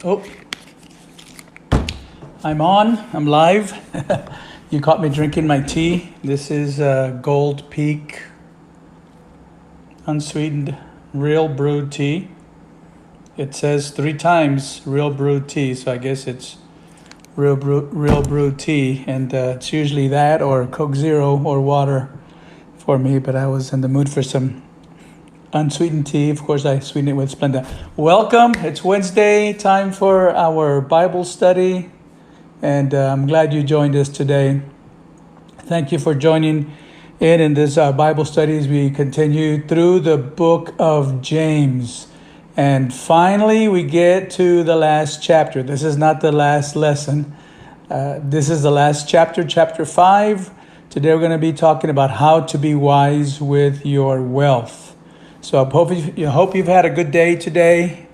Oh, I'm on. I'm live. You caught me drinking my tea. This is Gold Peak unsweetened real brewed tea. It says 3 times real brewed tea, so I guess it's real brewed tea, and it's usually that or Coke Zero or water for me. But I was in the mood for some unsweetened tea. Of course, I sweeten it with Splenda. Welcome. It's Wednesday, time for our Bible study, and I'm glad you joined us today. Thank you for joining in this Bible study as we continue through the book of James. And finally, we get to the last chapter. This is not the last lesson. This is the last chapter, chapter 5. Today we're going to be talking about how to be wise with your wealth. So I hope you've had a good day today.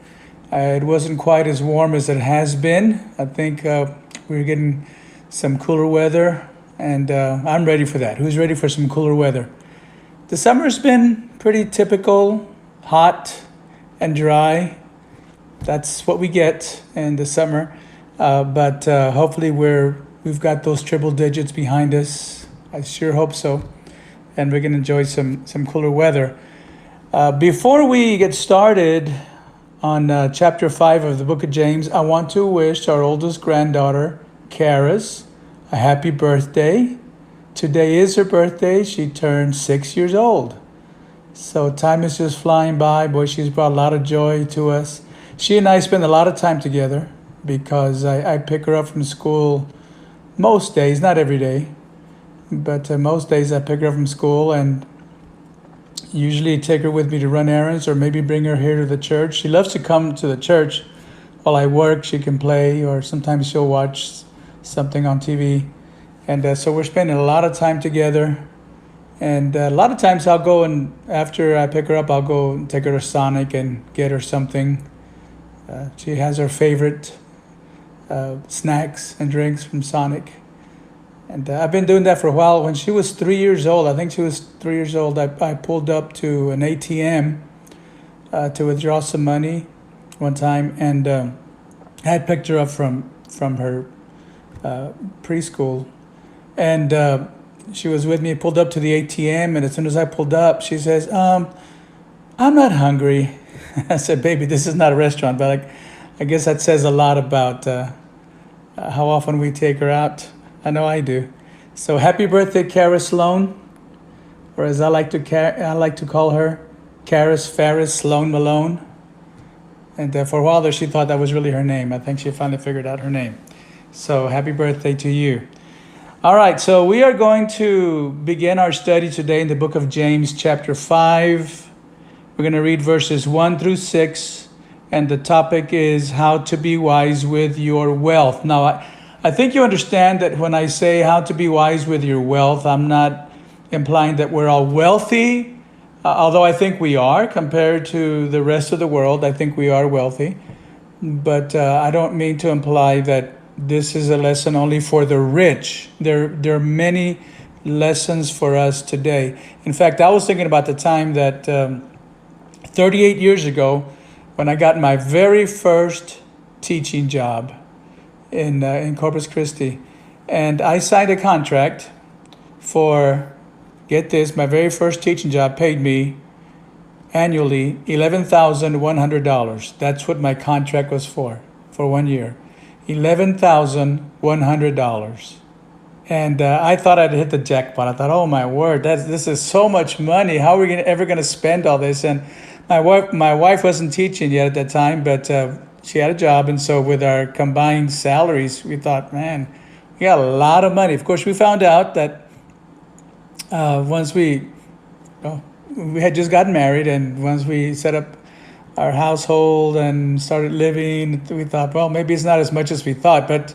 It wasn't quite as warm as it has been. I think we're getting some cooler weather, and I'm ready for that. Who's ready for some cooler weather? The summer's been pretty typical, hot and dry. That's what we get in the summer. But hopefully we've got those triple digits behind us. I sure hope so. And we're going to enjoy some cooler weather. Before we get started on chapter 5 of the book of James, I want to wish our oldest granddaughter, Karis, a happy birthday. Today is her birthday. She turned 6 years old. So time is just flying by. Boy, she's brought a lot of joy to us. She and I spend a lot of time together because I pick her up from school most days, not every day, but most days I pick her up from school and usually take her with me to run errands or maybe bring her here to the church. She loves to come to the church while I work. She can play, or sometimes she'll watch something on TV. And so we're spending a lot of time together. And a lot of times I'll go, and after I pick her up, I'll go and take her to Sonic and get her something. She has her favorite snacks and drinks from Sonic. And I've been doing that for a while. When she was 3 years old, I think she was 3 years old, I pulled up to an ATM to withdraw some money one time. And I had picked her up from her preschool. And she was with me, pulled up to the ATM. And as soon as I pulled up, she says, I'm not hungry. I said, baby, this is not a restaurant. But I guess that says a lot about how often we take her out. I know I do. So happy birthday, Karis Sloan, or as I like to call her, Karis Ferris Sloan Malone. And for a while there, she thought that was really her name. I think she finally figured out her name. So happy birthday to you. All right, so we are going to begin our study today in the book of James, chapter 5. We're going to read verses 1 through 6, and the topic is how to be wise with your wealth. Now, I think you understand that when I say how to be wise with your wealth, I'm not implying that we're all wealthy, although I think we are compared to the rest of the world. I think we are wealthy. But I don't mean to imply that this is a lesson only for the rich. There are many lessons for us today. In fact, I was thinking about the time that 38 years ago when I got my very first teaching job in Corpus Christi. And I signed a contract for, get this, my very first teaching job paid me annually $11,100. That's what my contract was for 1 year. $11,100. And I thought I'd hit the jackpot. I thought, oh my word, this is so much money. How are we ever going to spend all this? And my wife wasn't teaching yet at that time, but she had a job. And so with our combined salaries, we thought, man, we got a lot of money. Of course, we found out that once we had just gotten married, and once we set up our household and started living, we thought, well, maybe it's not as much as we thought. But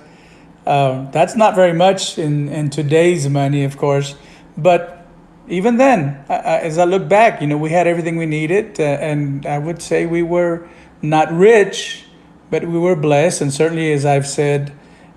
that's not very much in today's money, of course. But even then, as I look back, we had everything we needed. And I would say we were not rich, but we were blessed. And certainly, as I've said,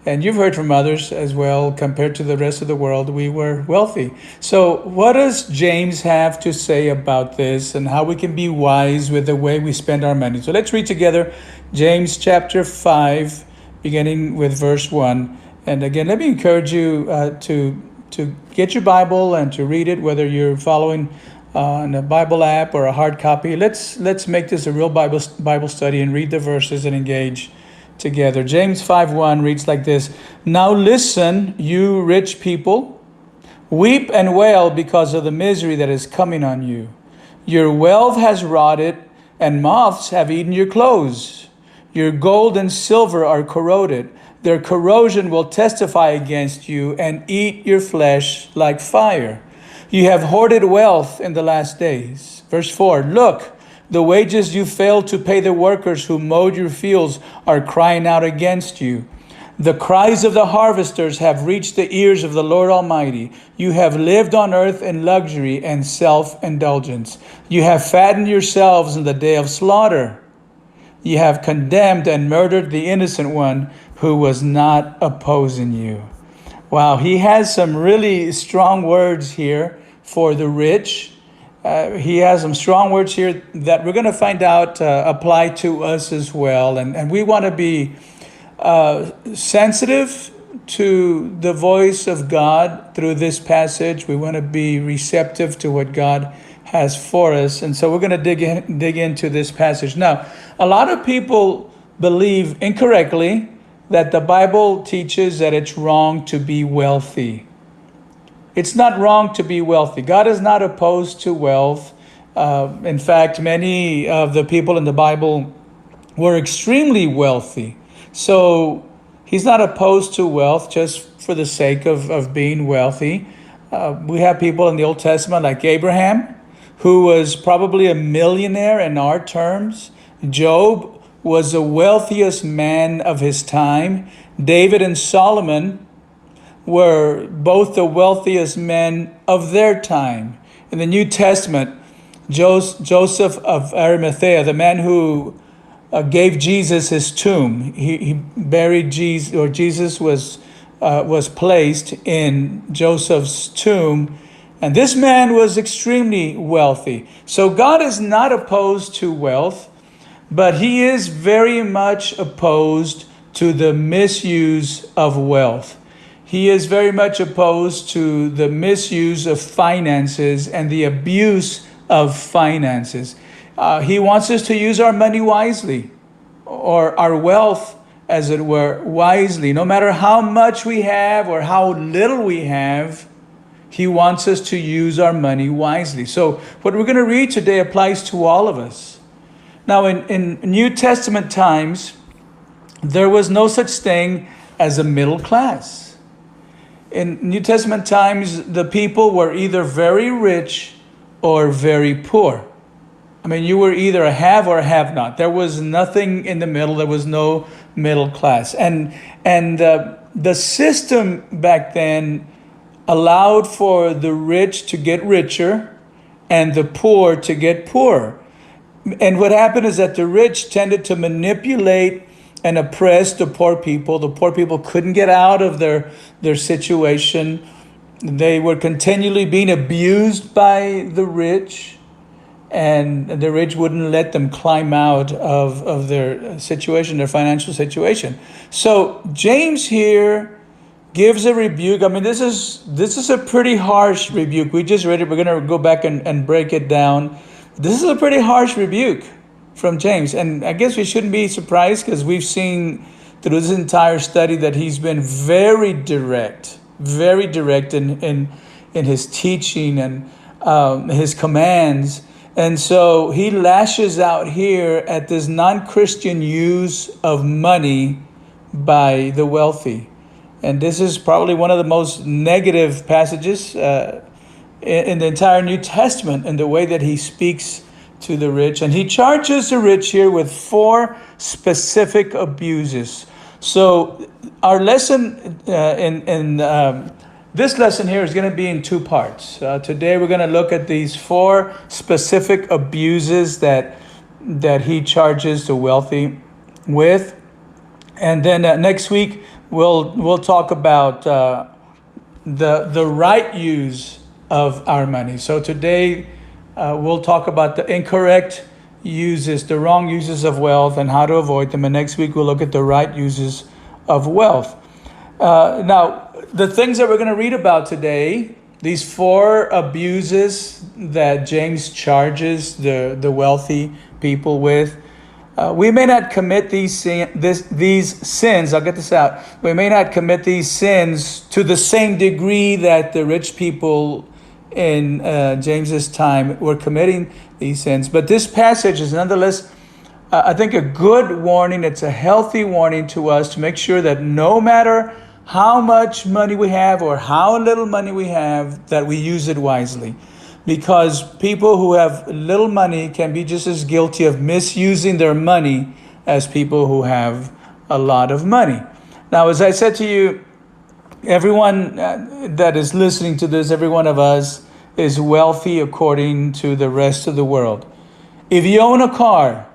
and you've heard from others as well, compared to the rest of the world, we were wealthy. So what does James have to say about this and how we can be wise with the way we spend our money? So let's read together James chapter 5, beginning with verse 1. And again, let me encourage you to get your Bible and to read it, whether you're following on a Bible app or a hard copy. Let's make this a real Bible study and read the verses and engage together. James 5:1 reads like this: Now listen, you rich people, weep and wail because of the misery that is coming on you. Your wealth has rotted, and moths have eaten your clothes. Your gold and silver are corroded. Their corrosion will testify against you and eat your flesh like fire. You have hoarded wealth in the last days. Verse 4, look, the wages you failed to pay the workers who mowed your fields are crying out against you. The cries of the harvesters have reached the ears of the Lord Almighty. You have lived on earth in luxury and self-indulgence. You have fattened yourselves in the day of slaughter. You have condemned and murdered the innocent one who was not opposing you. Wow, he has some really strong words here for the rich. He has some strong words here that we're going to find out apply to us as well. And we want to be sensitive to the voice of God through this passage. We want to be receptive to what God has for us. And so we're going to dig into this passage. Now, a lot of people believe incorrectly that the Bible teaches that it's wrong to be wealthy. It's not wrong to be wealthy. God is not opposed to wealth. In fact, many of the people in the Bible were extremely wealthy. So he's not opposed to wealth just for the sake of being wealthy. We have people in the Old Testament like Abraham, who was probably a millionaire in our terms. Job was the wealthiest man of his time. David and Solomon were both the wealthiest men of their time. In the New Testament, Joseph of Arimathea, the man who gave Jesus his tomb, he buried Jesus, or Jesus was placed in Joseph's tomb. And this man was extremely wealthy. So God is not opposed to wealth, but he is very much opposed to the misuse of wealth. He is very much opposed to the misuse of finances and the abuse of finances. He wants us to use our money wisely, or our wealth, as it were, wisely. No matter how much we have or how little we have, he wants us to use our money wisely. So what we're going to read today applies to all of us. Now, in New Testament times, there was no such thing as a middle class. In New Testament times, the people were either very rich or very poor. I mean, you were either a have or a have not. There was nothing in the middle. There was no middle class. And the system back then allowed for the rich to get richer and the poor to get poorer. And what happened is that the rich tended to manipulate and oppress the poor people. The poor people couldn't get out of their situation. They were continually being abused by the rich, and the rich wouldn't let them climb out of their situation, their financial situation. So James here gives a rebuke. I mean, this is a pretty harsh rebuke. We just read it. We're going to go back and break it down. This is a pretty harsh rebuke from James. And I guess we shouldn't be surprised, because we've seen through this entire study that he's been very direct in his teaching and his commands. And so he lashes out here at this non-Christian use of money by the wealthy. And this is probably one of the most negative passages in the entire New Testament, in the way that he speaks to the rich. And he charges the rich here with 4 specific abuses. So our lesson this lesson here is going to be in 2 parts. Today we're going to look at these 4 specific abuses that he charges the wealthy with. And then next week we'll talk about the right use of our money. So today we'll talk about the incorrect uses, the wrong uses of wealth and how to avoid them. And next week we'll look at the right uses of wealth. Now, the things that we're going to read about today, these 4 abuses that James charges the wealthy people with, we may not commit these sins, I'll get this out. We may not commit these sins to the same degree that the rich people in James's time were committing these sins. But this passage is nonetheless, I think, a good warning. It's a healthy warning to us to make sure that no matter how much money we have or how little money we have, that we use it wisely. Because people who have little money can be just as guilty of misusing their money as people who have a lot of money. Now, as I said to you, everyone that is listening to this, every one of us is wealthy according to the rest of the world. If you own a car,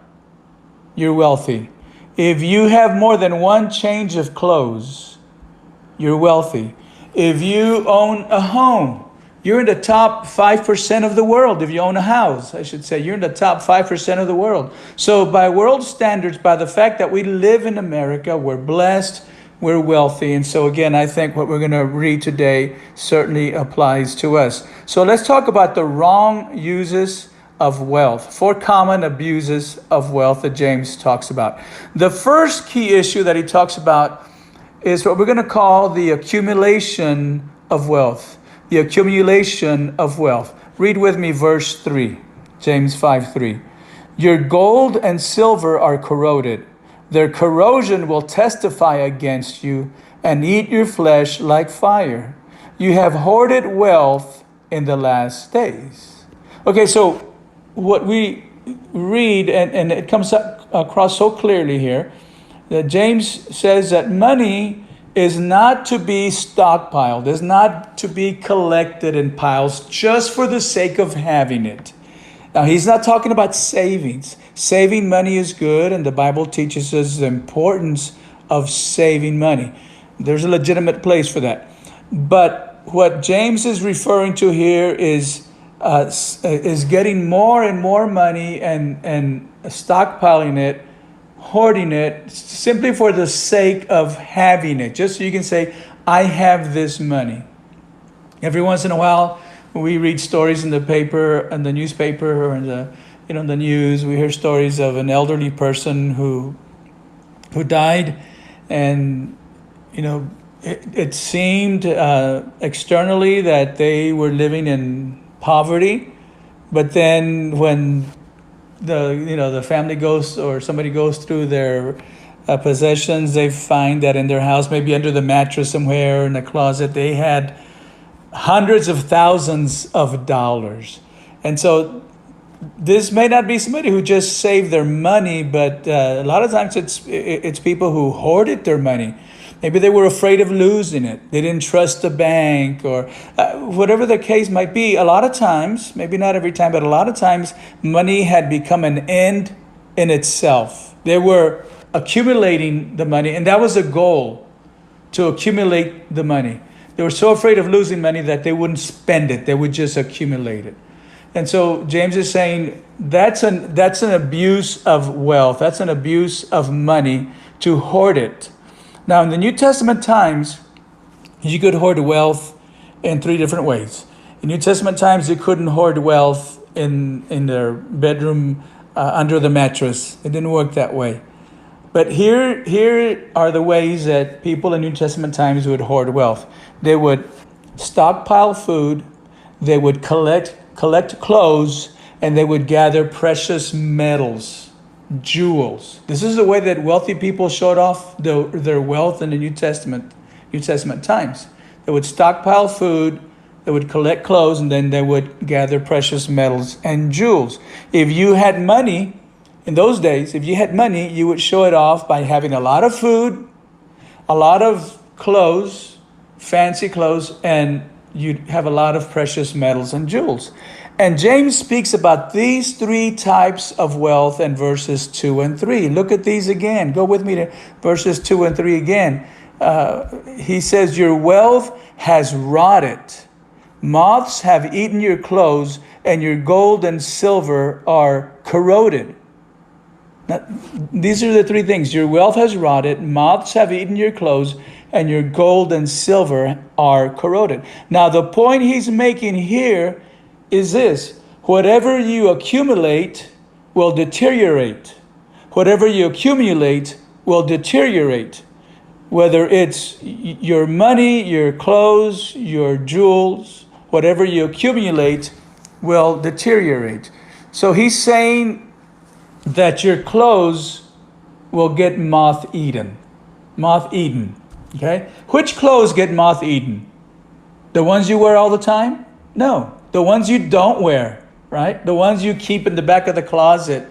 you're wealthy. If you have more than one change of clothes, you're wealthy. If you own a home, you're in the top 5% of the world. If you own a house, I should say, you're in the top 5% of the world. So by world standards, by the fact that we live in America, we're blessed, we're wealthy. And so again, I think what we're going to read today certainly applies to us. So let's talk about the wrong uses of wealth, 4 common abuses of wealth that James talks about. The first key issue that he talks about is what we're going to call the accumulation of wealth. The accumulation of wealth. Read with me verse 3, James 5:3. Your gold and silver are corroded. Their corrosion will testify against you and eat your flesh like fire. You have hoarded wealth in the last days. Okay, so what we read, and it comes across so clearly here, that James says that money is not to be stockpiled, is not to be collected in piles just for the sake of having it. Now, he's not talking about savings. Saving money is good, and the Bible teaches us the importance of saving money. There's a legitimate place for that. But what James is referring to here is getting more and more money and stockpiling it, hoarding it simply for the sake of having it, just so you can say, I have this money. Every once in a while, when we read stories in the paper, in the newspaper, or in the news, we hear stories of an elderly person who died, and it seemed externally that they were living in poverty, but then when the family goes, or somebody goes through their possessions, they find that in their house, maybe under the mattress somewhere in the closet, they had hundreds of thousands of dollars. And so this may not be somebody who just saved their money, but a lot of times it's people who hoarded their money. Maybe they were afraid of losing it. They didn't trust the bank, or whatever the case might be. A lot of times, maybe not every time, but a lot of times, money had become an end in itself. They were accumulating the money, and that was a goal, to accumulate the money. They were so afraid of losing money that they wouldn't spend it. They would just accumulate it. And so James is saying that's an abuse of wealth. That's an abuse of money, to hoard it. Now, in the New Testament times, you could hoard wealth in 3 different ways. In New Testament times, you couldn't hoard wealth in their bedroom under the mattress. It didn't work that way. But here are the ways that people in New Testament times would hoard wealth. They would stockpile food, they would collect clothes, and they would gather precious metals, jewels. This is the way that wealthy people showed off their wealth in the New Testament times. They would stockpile food, they would collect clothes, and then they would gather precious metals and jewels. If you had money, in those days, if you had money, you would show it off by having a lot of food, a lot of clothes, fancy clothes, and you'd have a lot of precious metals and jewels. And James speaks about these 3 types of wealth in verses 2 and 3. Look at these again. Go with me to verses 2 and 3 again. He says, your wealth has rotted. Moths have eaten your clothes, and your gold and silver are corroded. Now, these are the three things. Your wealth has rotted, moths have eaten your clothes, and your gold and silver are corroded. Now, the point he's making here is this: whatever you accumulate will deteriorate. Whatever you accumulate will deteriorate. Whether it's your money, your clothes, your jewels, whatever you accumulate will deteriorate. So he's saying that your clothes will get moth eaten. Moth eaten. Okay? Which clothes get moth eaten? The ones you wear all the time? No. The ones you don't wear, right? The ones you keep in the back of the closet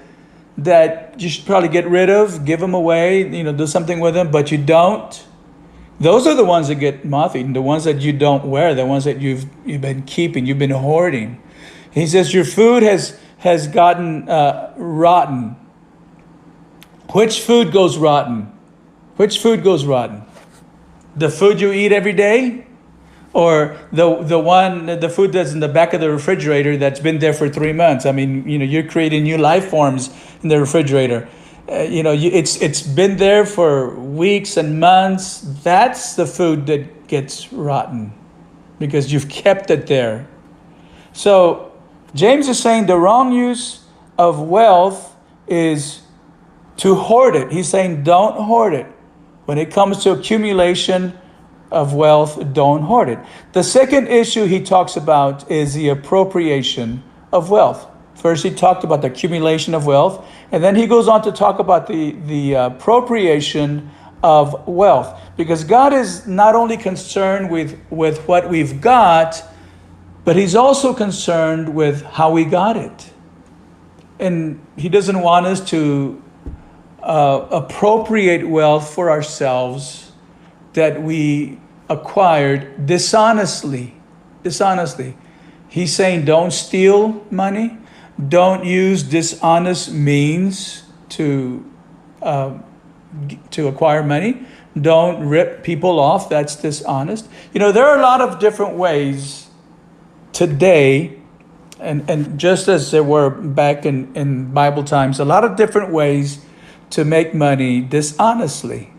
that you should probably get rid of, give them away, do something with them, but you don't. Those are the ones that get moth eaten, the ones that you don't wear, the ones that you've been keeping, you've been hoarding. He says your food has gotten rotten. Which food goes rotten? Which food goes rotten? The food you eat every day? Or the food that's in the back of the refrigerator that's been there for 3 months? I mean, you're creating new life forms in the refrigerator. It's been there for weeks and months. That's the food that gets rotten because you've kept it there. So James is saying the wrong use of wealth is to hoard it. He's saying don't hoard it. When it comes to accumulation of wealth, don't hoard it. The second issue he talks about is the appropriation of wealth. First, he talked about the accumulation of wealth, and then he goes on to talk about the appropriation of wealth. Because God is not only concerned with what we've got, but he's also concerned with how we got it. And he doesn't want us to appropriate wealth for ourselves that we acquired dishonestly. He's saying don't steal money. Don't use dishonest means to acquire money. Don't rip people off. That's dishonest. There are a lot of different ways today, and just as there were back in Bible times, a lot of different ways to make money dishonestly.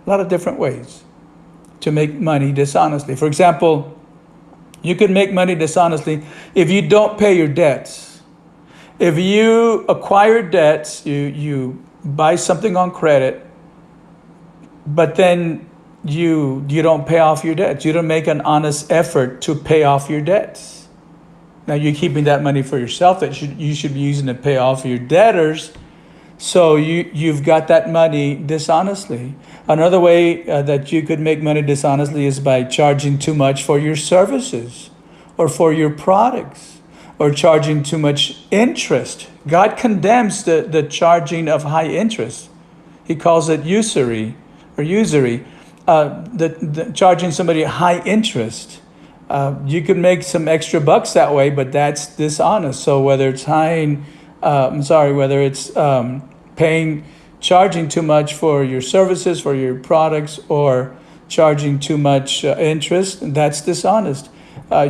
A lot of different ways to make money dishonestly. For example, you can make money dishonestly if you don't pay your debts. If you acquire debts, you buy something on credit, but then you don't pay off your debts. You don't make an honest effort to pay off your debts. Now you're keeping that money for yourself that you should be using to pay off your debtors. So you've got that money dishonestly. Another way that you could make money dishonestly is by charging too much for your services or for your products, or charging too much interest. God condemns the charging of high interest. He calls it usury. The charging somebody high interest. You could make some extra bucks that way, but that's dishonest. So whether it's charging too much for your services, for your products, or charging too much interest, that's dishonest.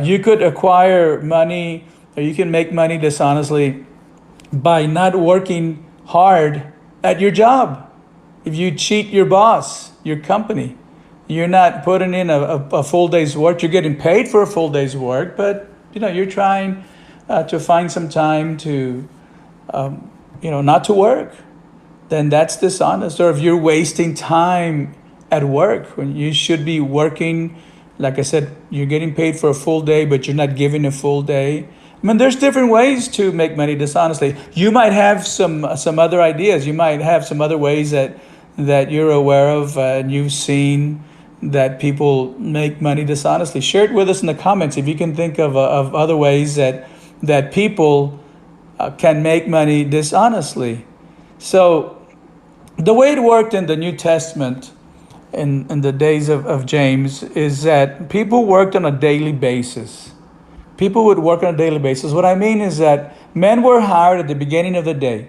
You could acquire money, or you can make money dishonestly by not working hard at your job. If you cheat your boss, your company, you're not putting in a full day's work. You're getting paid for a full day's work, but you're trying to find some time to not to work, then that's dishonest. Or if you're wasting time at work when you should be working, like I said, you're getting paid for a full day, but you're not giving a full day. I mean, there's different ways to make money dishonestly. You might have some other ideas. You might have some other ways that you're aware of and you've seen that people make money dishonestly. Share it with us in the comments if you can think of other ways that people can make money dishonestly. So the way it worked in the New Testament in the days of James is that people worked on a daily basis. People would work on a daily basis. What I mean is that men were hired at the beginning of the day.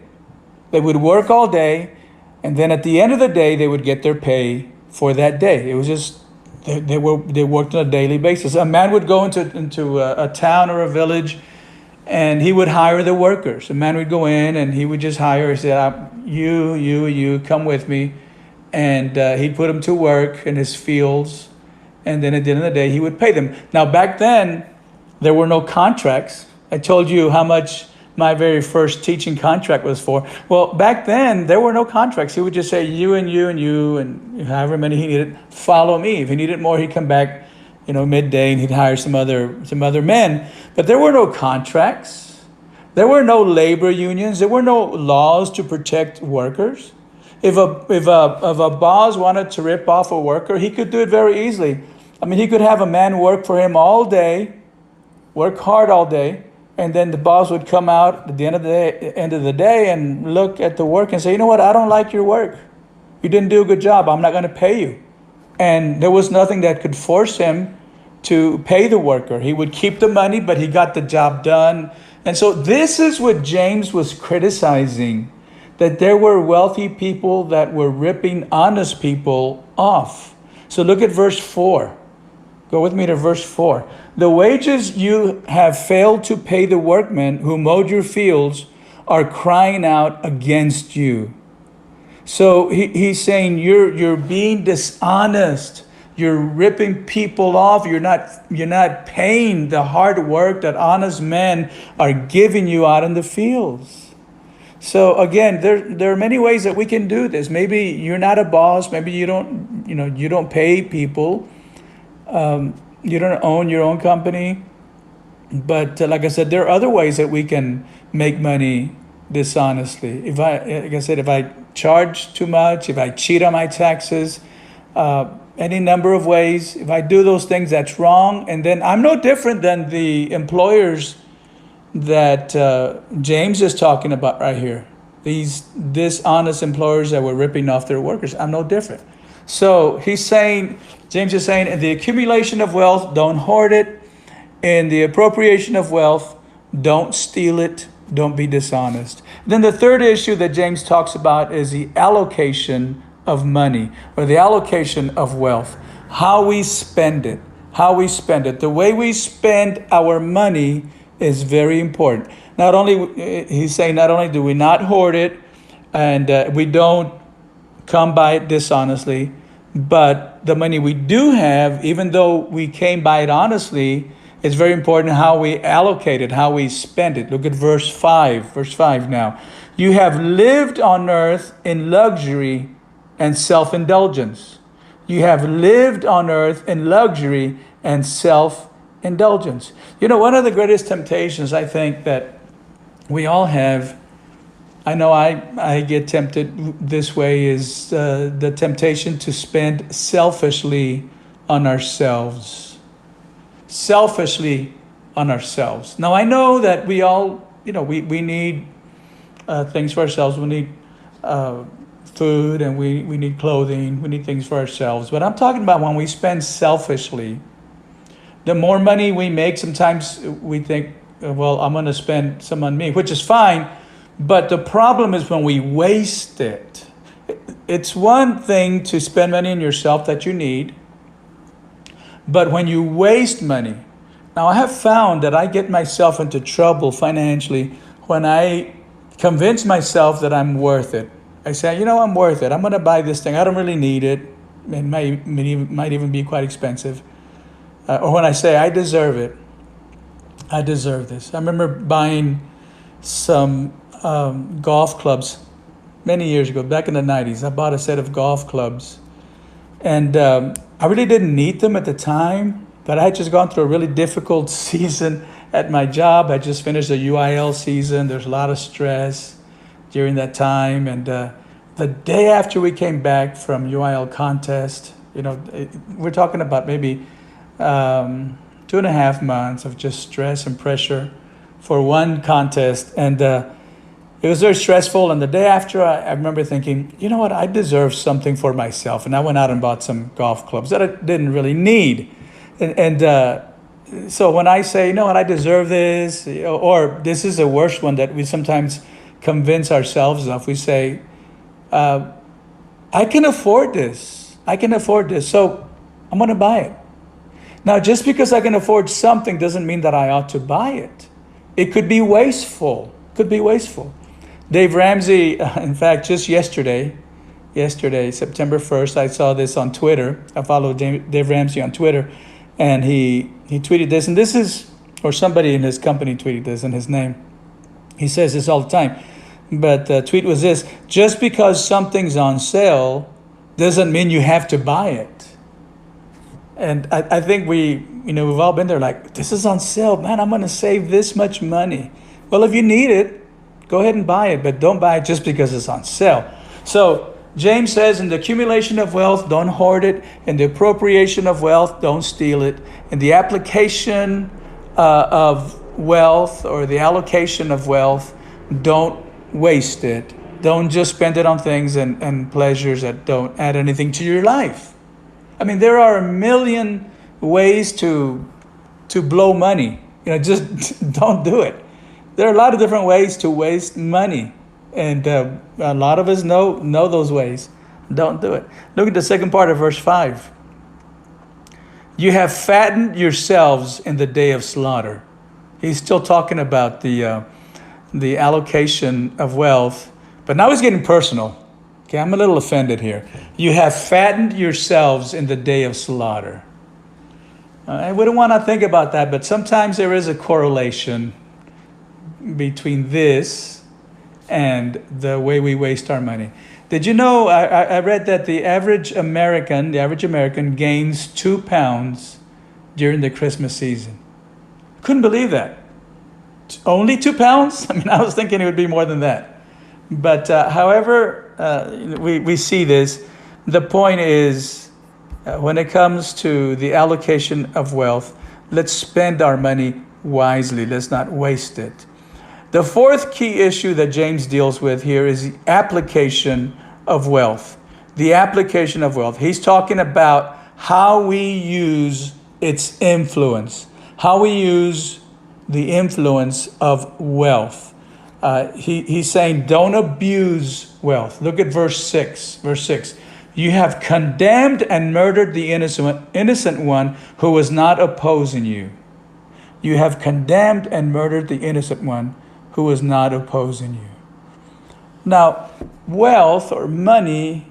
They would work all day, and then at the end of the day, they would get their pay for that day. It was just they worked on a daily basis. A man would go into a town or a village, And he would hire the workers. The man would go in and he would just hire. He said, you, come with me. And he'd put them to work in his fields. And then at the end of the day, he would pay them. Now, back then, there were no contracts. I told you how much my very first teaching contract was for. Well, back then, there were no contracts. He would just say, you and you and you, and however many he needed, follow me. If he needed more, he'd come back, midday, and he'd hire some other men. But there were no contracts. There were no labor unions. There were no laws to protect workers. If a boss wanted to rip off a worker, he could do it very easily. I mean, he could have a man work for him all day, work hard all day, and then the boss would come out at the end of the day and look at the work and say, you know what, I don't like your work. You didn't do a good job. I'm not going to pay you. And there was nothing that could force him to pay the worker. He would keep the money, but he got the job done. And so this is what James was criticizing, that there were wealthy people that were ripping honest people off. So look at verse 4. Go with me to verse 4. The wages you have failed to pay the workmen who mowed your fields are crying out against you. So he's saying you're being dishonest. You're ripping people off. You're not paying the hard work that honest men are giving you out in the fields. So again, there are many ways that we can do this. Maybe you're not a boss. Maybe you don't pay people. You don't own your own company. But like I said, there are other ways that we can make money dishonestly. If I charge too much, if I cheat on my taxes, any number of ways, if I do those things, that's wrong. And then I'm no different than the employers that James is talking about right here. These dishonest employers that were ripping off their workers. I'm no different. So James is saying, in the accumulation of wealth, don't hoard it. In the appropriation of wealth, don't steal it. Don't be dishonest. Then the third issue that James talks about is the allocation of money, or the allocation of wealth. How we spend it. The way we spend our money is very important. He's saying not only do we not hoard it, and we don't come by it dishonestly, but the money we do have, even though we came by it honestly, it's very important how we allocate it, how we spend it. Look at verse 5. Verse 5 now. You have lived on earth in luxury and self-indulgence. You have lived on earth in luxury and self-indulgence. One of the greatest temptations I think that we all have, I know I get tempted this way, is the temptation to spend selfishly on ourselves. Selfishly on ourselves. Now, I know that we all, we need things for ourselves. We need food, and we need clothing. We need things for ourselves. But I'm talking about when we spend selfishly. The more money we make, sometimes we think, well, I'm going to spend some on me, which is fine. But the problem is when we waste it. It's one thing to spend money on yourself that you need. But when you waste money, now I have found that I get myself into trouble financially when I convince myself that I'm worth it. I say, I'm worth it. I'm going to buy this thing. I don't really need it. It might even be quite expensive. Or when I say, I deserve it. I deserve this. I remember buying some golf clubs many years ago, back in the 90s. I bought a set of golf clubs. And I really didn't need them at the time, but I had just gone through a really difficult season at my job. I just finished the UIL season. There's a lot of stress during that time. And the day after we came back from UIL contest, we're talking about maybe 2.5 months of just stress and pressure for one contest. And it was very stressful. And the day after, I remember thinking, you know what, I deserve something for myself. And I went out and bought some golf clubs that I didn't really need. And so when I say, you know what, I deserve this, or this is the worst one that we sometimes convince ourselves of. We say, I can afford this. So I'm going to buy it. Now, just because I can afford something doesn't mean that I ought to buy it. It could be wasteful. Could be wasteful. Dave Ramsey, in fact, just yesterday, September 1st, I saw this on Twitter. I follow Dave Ramsey on Twitter, and he tweeted this, and this is, or somebody in his company tweeted this in his name. He says this all the time, but the tweet was this: just because something's on sale doesn't mean you have to buy it. And I think we've all been there, like, this is on sale, man, I'm going to save this much money. Well, if you need it, go ahead and buy it, but don't buy it just because it's on sale. So James says, in the accumulation of wealth, don't hoard it. In the appropriation of wealth, don't steal it. In the application of wealth, or the allocation of wealth, don't waste it. Don't just spend it on things and pleasures that don't add anything to your life. I mean, there are a million ways to blow money. Just don't do it. There are a lot of different ways to waste money, and a lot of us know those ways. Don't do it. Look at the second part of verse 5. You have fattened yourselves in the day of slaughter. He's still talking about the allocation of wealth, but now he's getting personal. Okay, I'm a little offended here. You have fattened yourselves in the day of slaughter. We don't want to think about that, but sometimes there is a correlation between this and the way we waste our money. Did you know, I read that the average American gains 2 pounds during the Christmas season. Couldn't believe that. Only 2 pounds? I mean, I was thinking it would be more than that. But however we see this, the point is, when it comes to the allocation of wealth, let's spend our money wisely. Let's not waste it. The fourth key issue that James deals with here is the application of wealth. The application of wealth. He's talking about how we use its influence, how we use the influence of wealth. He's saying, don't abuse wealth. Look at verse 6. Verse 6. You have condemned and murdered the innocent one who was not opposing you. You have condemned and murdered the innocent one who was not opposing you. Now, wealth or money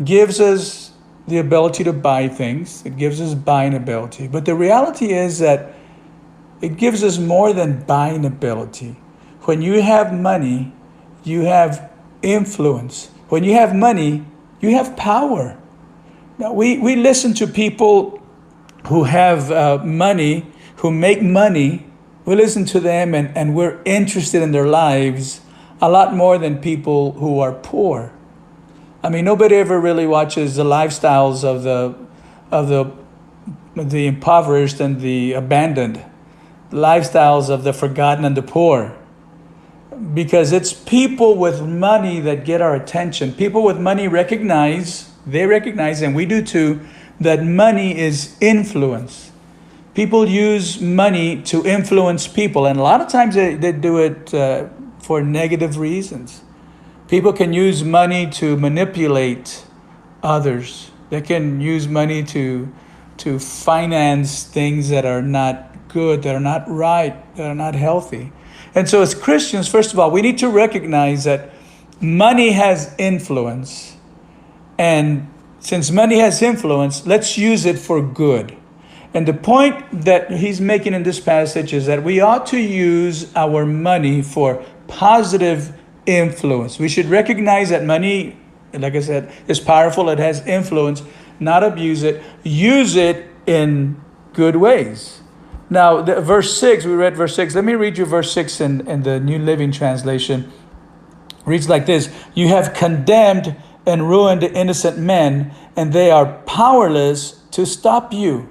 gives us the ability to buy things. It gives us buying ability. But the reality is that it gives us more than buying ability. When you have money, you have influence. When you have money, you have power. Now, we listen to people who have money, who make money. We listen to them and we're interested in their lives a lot more than people who are poor. I mean, nobody ever really watches the lifestyles of the impoverished and the abandoned, lifestyles of the forgotten and the poor. Because it's people with money that get our attention. People with money recognize, and we do too, that money is influence. People use money to influence people, and a lot of times they do it for negative reasons. People can use money to manipulate others. They can use money to finance things that are not good, that are not right, that are not healthy. And so as Christians, first of all, we need to recognize that money has influence. And since money has influence, let's use it for good. And the point that he's making in this passage is that we ought to use our money for positive influence. We should recognize that money, like I said, is powerful. It has influence. Not abuse it. Use it in good ways. Now, verse 6, we read verse 6. Let me read you verse 6 in the New Living Translation. It reads like this: You have condemned and ruined innocent men, and they are powerless to stop you.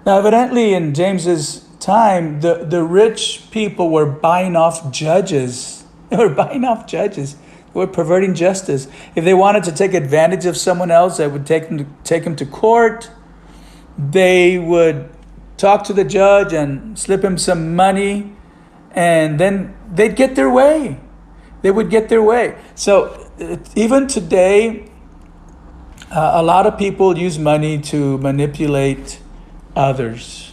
Now, evidently in James's time, the rich people were buying off judges. They were buying off judges. They were perverting justice. If they wanted to take advantage of someone else, they would take them to court. They would talk to the judge and slip him some money, and then they'd get their way. They would get their way. So even today, a lot of people use money to manipulate others.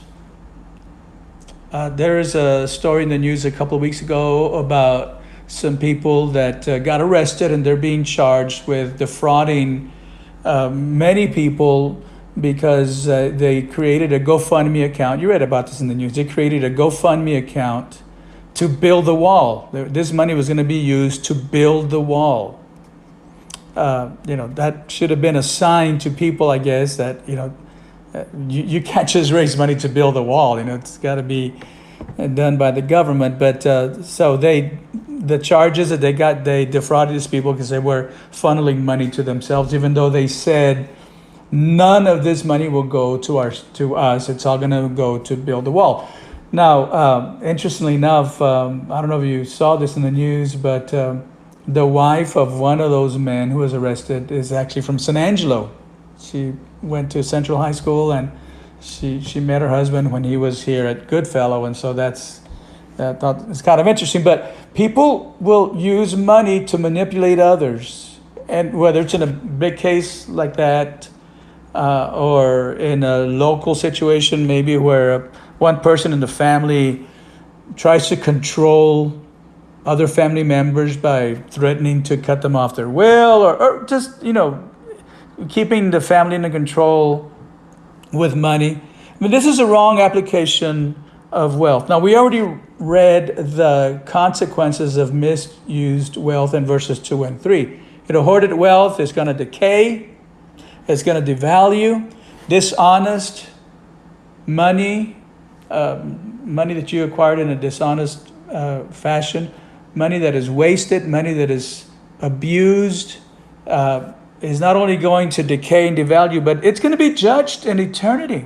There is a story in the news a couple of weeks ago about some people that got arrested and they're being charged with defrauding many people because they created a GoFundMe account. You read about this in the news. They created a GoFundMe account to build the wall. This money was going to be used to build the wall. That should have been a sign to people, I guess, that, you can't just raise money to build a wall. It's got to be done by the government. But so the charges that they got, they defrauded these people because they were funneling money to themselves, even though they said none of this money will go to us. It's all going to go to build the wall. Now, interestingly enough, I don't know if you saw this in the news, but the wife of one of those men who was arrested is actually from San Angelo. She went to Central High School, and she met her husband when he was here at Goodfellow, and so it's kind of interesting. But people will use money to manipulate others, and whether it's in a big case like that, or in a local situation, maybe where one person in the family tries to control other family members by threatening to cut them off their will, or just, keeping the family under control with money. I mean, this is a wrong application of wealth. Now, we already read the consequences of misused wealth in verses 2 and 3. Hoarded wealth is going to decay. It's going to devalue. Dishonest money, money that you acquired in a dishonest fashion, money that is wasted, money that is abused, is not only going to decay and devalue, but it's going to be judged in eternity.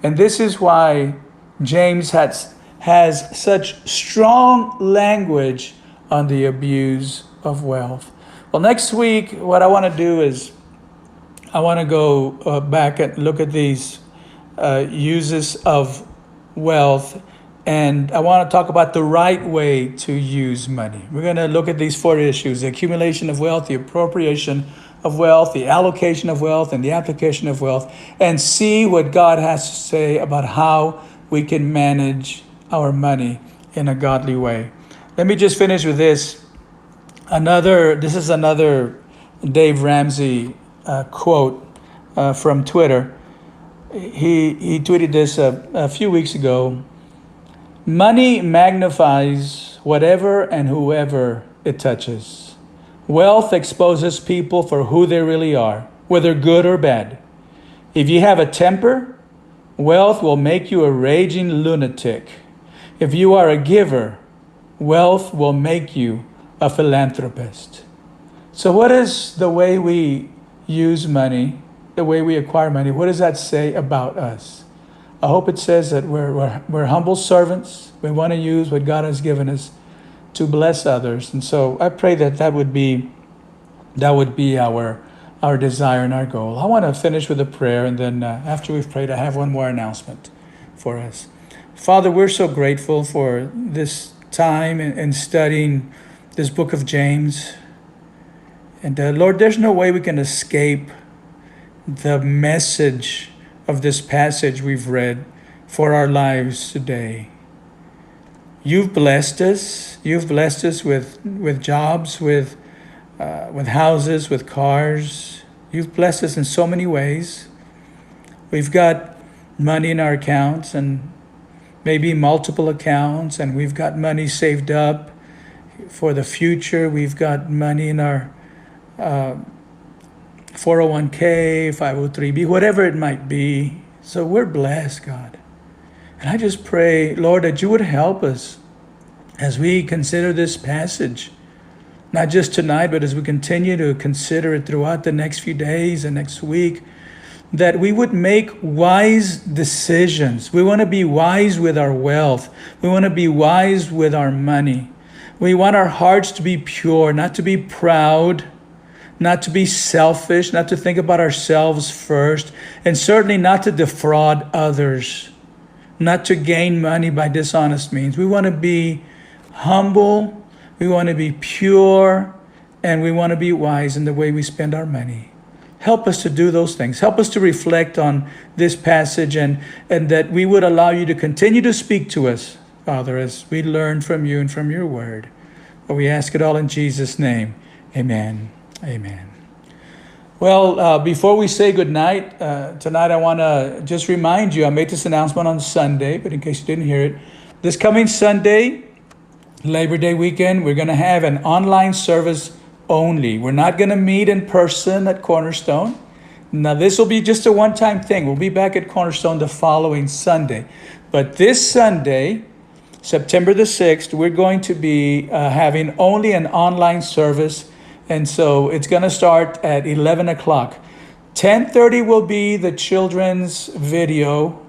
And this is why James has such strong language on the abuse of wealth. Well, next week, what I want to do is I want to go back and look at these uses of wealth, and I want to talk about the right way to use money. We're going to look at these 4 issues: the accumulation of wealth, the appropriation of wealth, the allocation of wealth, and the application of wealth, and see what God has to say about how we can manage our money in a godly way. Let me just finish with this. This is another Dave Ramsey quote from Twitter. He tweeted this a few weeks ago. Money magnifies whatever and whoever it touches. Wealth exposes people for who they really are, whether good or bad. If you have a temper, wealth will make you a raging lunatic. If you are a giver, wealth will make you a philanthropist. So what is the way we use money, the way we acquire money? What does that say about us? I hope it says that we're humble servants. We want to use what God has given us to bless others. And so I pray that would be our desire and our goal. I want to finish with a prayer, and then after we've prayed, I have one more announcement for us. Father, we're so grateful for this time in studying this book of James. And Lord, there's no way we can escape the message of this passage we've read for our lives today. You've blessed us. You've blessed us with jobs, with houses, with cars. You've blessed us in so many ways. We've got money in our accounts, and maybe multiple accounts, and we've got money saved up for the future. We've got money in our 401k, 503b, whatever it might be. So we're blessed, God. And I just pray, Lord, that you would help us as we consider this passage, not just tonight, but as we continue to consider it throughout the next few days and next week, that we would make wise decisions. We want to be wise with our wealth. We want to be wise with our money. We want our hearts to be pure, not to be proud, not to be selfish, not to think about ourselves first, and certainly not to defraud others, not to gain money by dishonest means. We want to be humble, we want to be pure, and we want to be wise in the way we spend our money. Help us to do those things. Help us to reflect on this passage, and that we would allow you to continue to speak to us, Father, as we learn from you and from your word. But we ask it all in Jesus' name. Amen. Amen. Well, before we say goodnight, tonight I want to just remind you, I made this announcement on Sunday, but in case you didn't hear it, this coming Sunday, Labor Day weekend, we're going to have an online service only. We're not going to meet in person at Cornerstone. Now, this will be just a one-time thing. We'll be back at Cornerstone the following Sunday. But this Sunday, September the 6th, we're going to be having only an online service. And so it's going to start at 11 o'clock. 10:30 will be the children's video.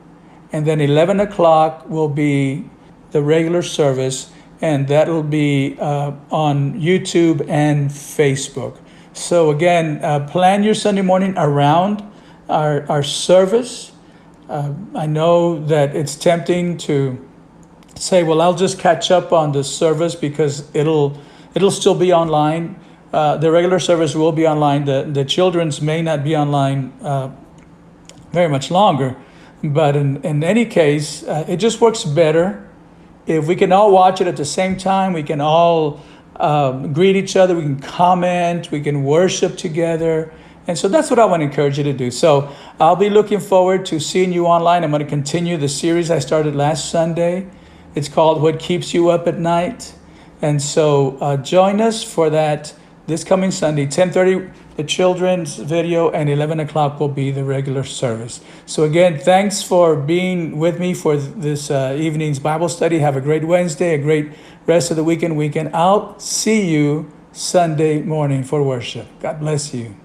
And then 11 o'clock will be the regular service. And that'll be on YouTube and Facebook. So again, plan your Sunday morning around our service. I know that it's tempting to say, well, I'll just catch up on the service because it'll still be online. The regular service will be online. The children's may not be online very much longer. But in any case, it just works better if we can all watch it at the same time. We can all greet each other. We can comment. We can worship together. And so that's what I want to encourage you to do. So I'll be looking forward to seeing you online. I'm going to continue the series I started last Sunday. It's called What Keeps You Up at Night. And so join us for that this coming Sunday, 10:30, the children's video, and 11 o'clock will be the regular service. So again, thanks for being with me for this evening's Bible study. Have a great Wednesday, a great rest of the weekend. I'll see you Sunday morning for worship. God bless you.